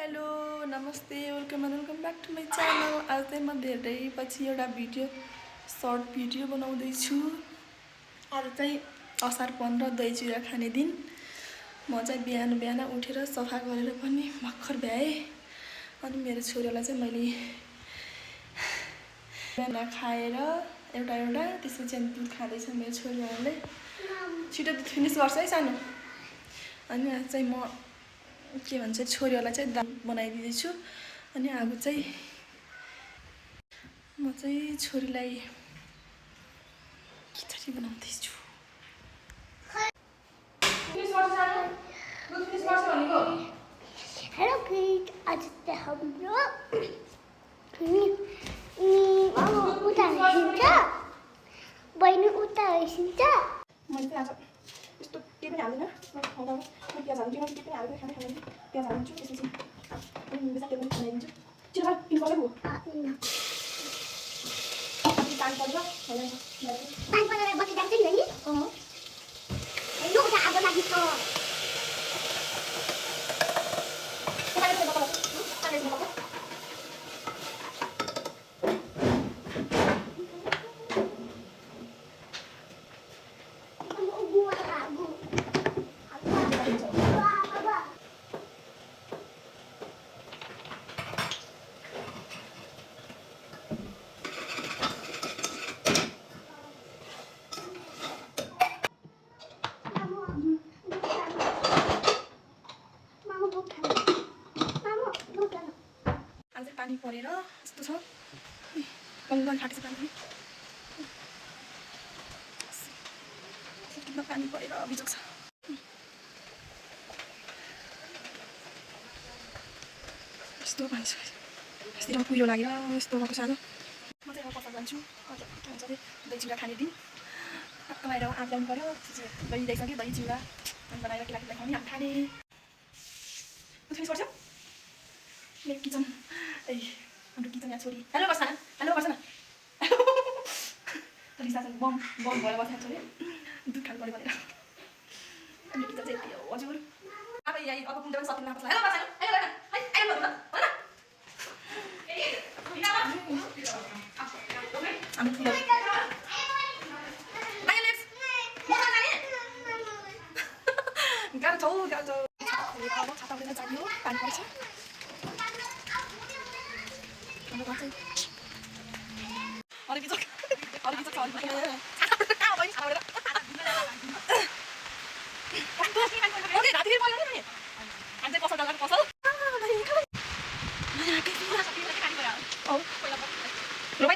Hello नमस्ते welcome back to my channel. आज चाहिँ म धेरै पछि एउटा सर्ट भिडियो बनाउँदैछु। आज चाहिँ असार 15 दही चिउरा खाने दिन। म चाहिँ बिहान उठेर सफा गरेर पनि भर्खर भ्याएँ। अनि मेरो छोरीलाई चाहिँ मैले बिहान खाएर एउटा त्यसपछि चाहिँ दुध खाँदैछ मेरो छोरीहरूले। छिटो दुध फिनिस गर्छ है सानो। अनि आज चाहिँ म के भन्छ छोरीहरूलाई चाहिँ दाल बनाइदिँदैछु। अनि अब चाहिँ म चाहिँ छोरीलाई खिचडी बनाउँदैछु। हेलो किड, आज चाहिँ हाम्रो उता हिँड्छ, बहिनी उता हिँड्छ। मैले चाहिँ आज यस्तो केही पनि हाल्दिनँ। प्याज हाल्छु, केही पनि हाल्दैन, खाँदै प्याज हाल्छु। त्यसपछि टेबल बनाइदिन्छु। छिटो पिन पर्छ पानी पर्छ पानी परेर बसी जान्छ नि बहिनी। यो उता आगो लागि छ। पानी परेर यस्तो छ। गङ्गन फाटेछ पानी। किन पानी परेर बिजोक छ। यस्तो मान्छे यस्तो कुहिरो लागेर यस्तो भएको सानो। म चाहिँ अब पचास जान्छु। के भन्छ अरे दही चिउरा खाने दिन। टक्क बाहिर आग ल्याउनु पऱ्यो। दही ल्याइसक्यो, दही चिउरा अनि बनाएर केला खुवाउने हामी खाने। फिनिस गर्छ मेरो किचन। हाम्रो किचन यहाँ छोरी हेलो गर्छ न, हेलो गर्छ न। रिसा चाहिँ बम भएर बसेको छ अरे दुध खानु पऱ्यो भनेर। अनि किचन चाहिँ यति हो हजुर। अब यहाँ अब कुन पनि सकिन लाग्छ। हेलो गर्छ न, हेलो गर्न है आइलो भन भन। हामी किन गाह्रो छ छाता उडेर जाने हो। पानी पर्छ हाम्रो घर चाहिँ अरू बिचक छ।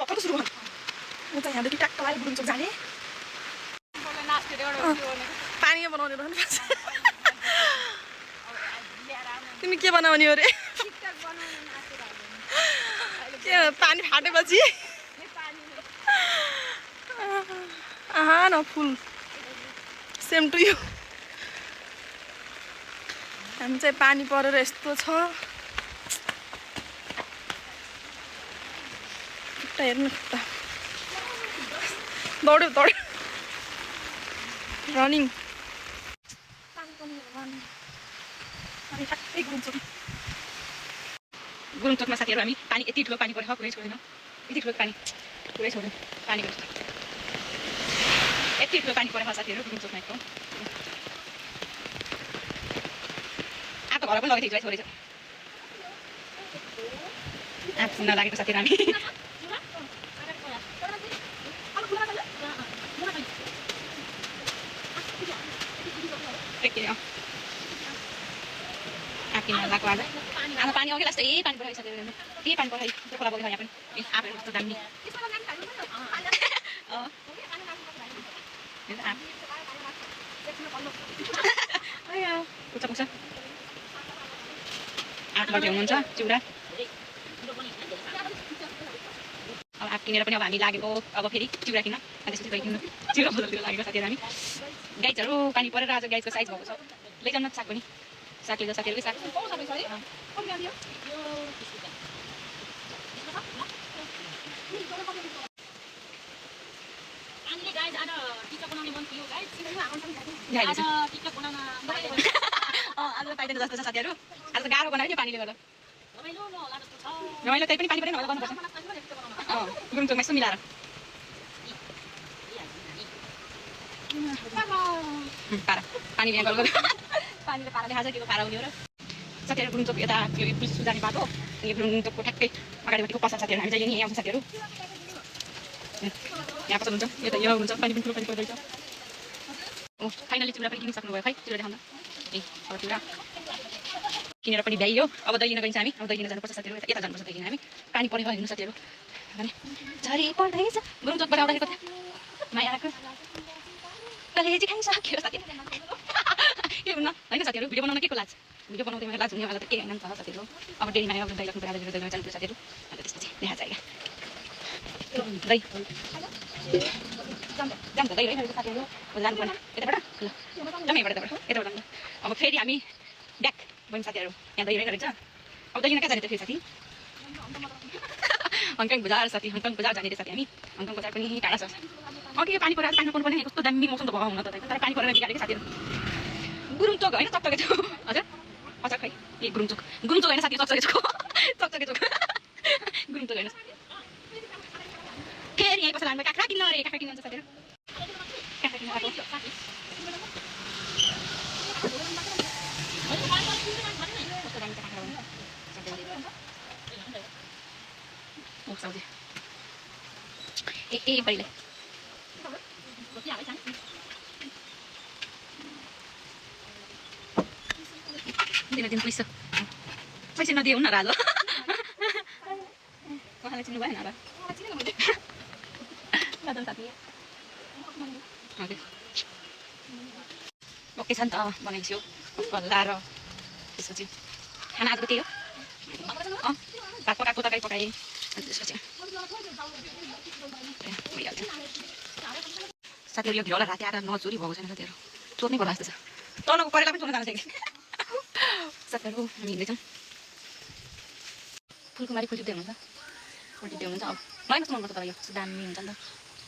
कस्तो सुरु म चाहिँ यहाँदेखि ट्याक्क लगाएर बुढुङचोक जाने। पानी बनाउने रहनु पर्छ। तिमी के बनाउने हो रे? के पानी फाटेपछि आहा न फुल सेम टु यु। हामी चाहिँ पानी परेर यस्तो छ। खुट्टा हेर्नु खुट्टा दौड्यो रनिङ। गुरुङचोकमा साथीहरू हामी पानी यति ठुलो पानी परेको पुरै छोड्दैनौँ। यति ठुलो पानी पुरै छोड्दैन पानीको जस्तो यति ठुलो पानी परेको साथीहरू गुरुङचोकमा एकदम। आएको घर पनि लगेको थियो छोडेछ। आँप नलागेको साथीहरू हामी किन लगाएको आज पानी अघि लास्ट यही पानी परेको साथीहरू। यही पानी परेको त्यो खोला बगेको यहाँ पनि आँपहरू कस्तो दामी। पुग्छ आँप लग्यो हुनुहुन्छ चिउरा। अब आँप किनेर पनि अब हामी लागेको अब फेरि चिउरा किन्न। त्यसपछि दही किन्नु चिउरा बजारतिर लागेको साथीहरू हामी। गाइजहरू पानी परेर आज गाइजको साइज भएको छ। लैजाउन साग पनि साग लिँदा साथीहरूकै साग। आज पाइदैन जस्तो छ साथीहरू। आज गाह्रो बनायो नि पानीले गर्दा। रमाइलो त्यही पनि पानी परेन होला गर्नुपर्छ गुरुङचोकमा यसो मिलाएर पारा पानी यहाँ गल पानीले पारा देखाएको छ के को पारा हुने हो र साथीहरू गुरुङचोक यता यो पुलिस जाने बाटो अनि गुरुङचोकको ठ्याक्कै अगाडिपट्टिको पसल साथीहरू हामी जहिले यहीँ आउँछ साथीहरू यहाँ पसल हुन्छ यो त यो हुन्छ पानी पनि ठुलो पानी पर्दैछ ओ फाइनली चिउरा पनि किनिसक्नुभयो खै चिउरा देखाउँदा ए अब चिउरा किनेर पनि भ्याइयो अब दही लिन गइन्छ हामी अब दही लिन जानुपर्छ साथीहरू यता जानुपर्छ दही लिन हामी पानी परेको हेर्नु साथीहरू भने झरी पर्दैछ गुरुङचोकबाट आउँदाखेरि कता मायाको कलेजी खाइसक्यो साथीहरू के हुन्न होइन साथीहरू भिडियो बनाउन के को लाज भिडियो बनाउँदै मलाई लाज हुनेवाला त के होइन नि त साथीहरू अब डेलीमा अब दही लाग्नु पर्यो दही जानुपर्छ साथीहरू अन्त त्यसपछि देखा जाएगा दही जान्छ दही है साथीहरू जानुपर्ने यताबाट ल जाउँ यताबाट अब फेरि हामी ब्याक बहिनी साथीहरू यहाँ दही गरेको छ अब दही लिन कहाँ जाने त फेरि साथी हङकङ बजार साथी हङकङ बजार जाने साथी हामी हङकङ बजार पनि टाढा छ अघि पानी परेर पानी पर्नु पर्ने कस्तो दामी मौसम त भयो हुन त तर पानी परेर बिगारेको साथीहरू गुरुङचोक होइन चकचके चोक हजुर हजुर खै ए गुरुङचोक होइन साथी चकचके चोक गुरुङचोक होइन फेरि यहीँ पसल हामी काँक्रा किन्न अरे काँक्रा किन्न साथीहरू काँक्रा किन्न आएको कस्तो दामी काँक्रा ए पहिले दिन पैसा नदिए हुन र आज उहाँलाई चिन्नु भएन र ओके छ नि त बनाइसक्यो गल्ला र त्यसपछि खाना आजको त्यही हो भात पकाएको तरकारी पकाएँ अनि त्यसपछि भइहाल्छ साथीहरू यो घिउलाई राति आएर नचोरी भएको छैन साथीहरू चोर्नै पर्ला जस्तो छ तलको करेला पनि चोर्न जान्छ साथीहरू हामी हिँड्दैछौँ फुलकुमारी फुल टिप्दै हुनुहुन्छ अब मलाई कस्तो मनपर्छ तर यो दामी हुन्छ नि त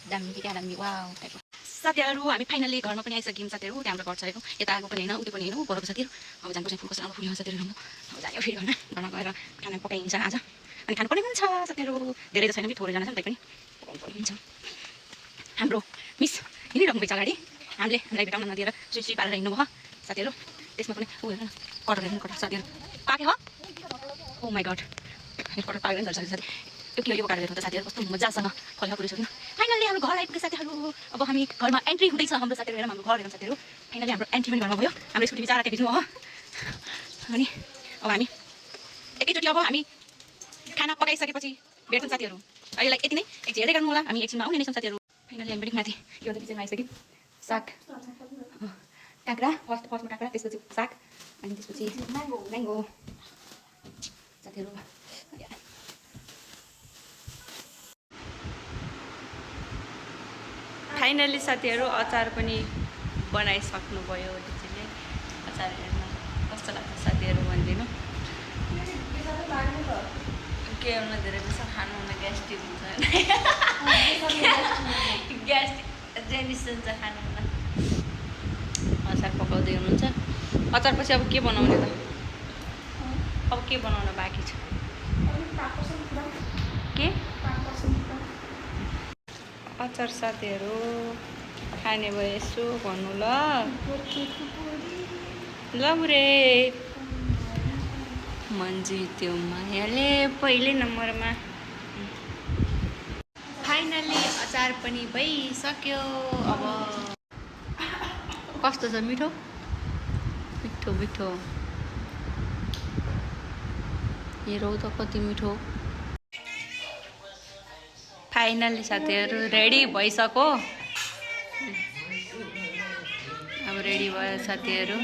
दामी क्या दामी वाउ टाइपको साथीहरू हामी फाइनली घरमा पनि आइसक्यौँ साथीहरू त्यहाँबाट घर छरेको यता आएको पनि होइन उयो पनि होइन घरको साथीहरू अब जानुपर्छ फुल कस्तो फुल्यो साथीहरू अब जायो फेरि घरमा गएर खाना पकाइन्छ आज अनि खानुपर्ने पनि छ साथीहरू धेरै त छैन कि थोरैजना छ नि पनि पकाउनु पर्ने हुन्छ हाम्रो मिस हिँडिरहनु भएछ अगाडि हामीलाई भेटाउन नदिएर सुई पारेर हिँड्नुभयो साथीहरू त्यसमा पनि ऊ हेर्नु कटर साथीहरू पाके हो ओ माई गड कटर पाकेर पनि झर्छ साथी यो के यो काटेर त साथीहरू कस्तो मजासँग फल्का पुरिसक्यो फाइनली हाम्रो घर आइपुग्यो साथीहरू अब हामी घरमा एन्ट्री हुँदैछ हाम्रो साथीहरू हेरौँ हाम्रो घर हेरौँ साथीहरू फाइनली हाम्रो एन्ट्री पनि घरमा भयो हाम्रो स्कुटी बिचारा टेकिदिनु हो अनि अब हामी एकैचोटि अब हामी खाना पकाइसकेपछि भेट्छौँ साथीहरू अहिलेलाई यति नै एकछिन हेर्दै गर्नु होला हामी एकछिनमा आउने नै छौँ साथीहरू फाइनली हामी पनि माथि यो त किचनमा आइसक्यौँ साग काँक्रा फर्स्टमा काँक्रा त्यसपछि साग अनि त्यसपछि म्याङ्गो साथीहरू फाइनली साथीहरू अचार पनि बनाइसक्नुभयो दिदीले अचार हेर्न कस्तो लाग्छ साथीहरू भनिदिनु के हुन धेरै बेसा खानु हुन ग्यास्ट्रिक हुन्छ ग्यास्ट्रिक जेनिस हुन्छ खानु हुन अचार पकाउँदै हुनुहुन्छ अचार पछि अब के बनाउने त अब के बनाउन बाँकी छ के अचार साथीहरू खाने भयो यसो भन्नु ल बुरे मन्जी त्यो मायाले पहिले नम्बरमा फाइनली अचार पनि भइसक्यो अब कस्तो छ मिठो मिठो मिठो हेरौ त कति मिठो फाइनली साथीहरू रेडी भइसक्यो अब रेडी भयो साथीहरू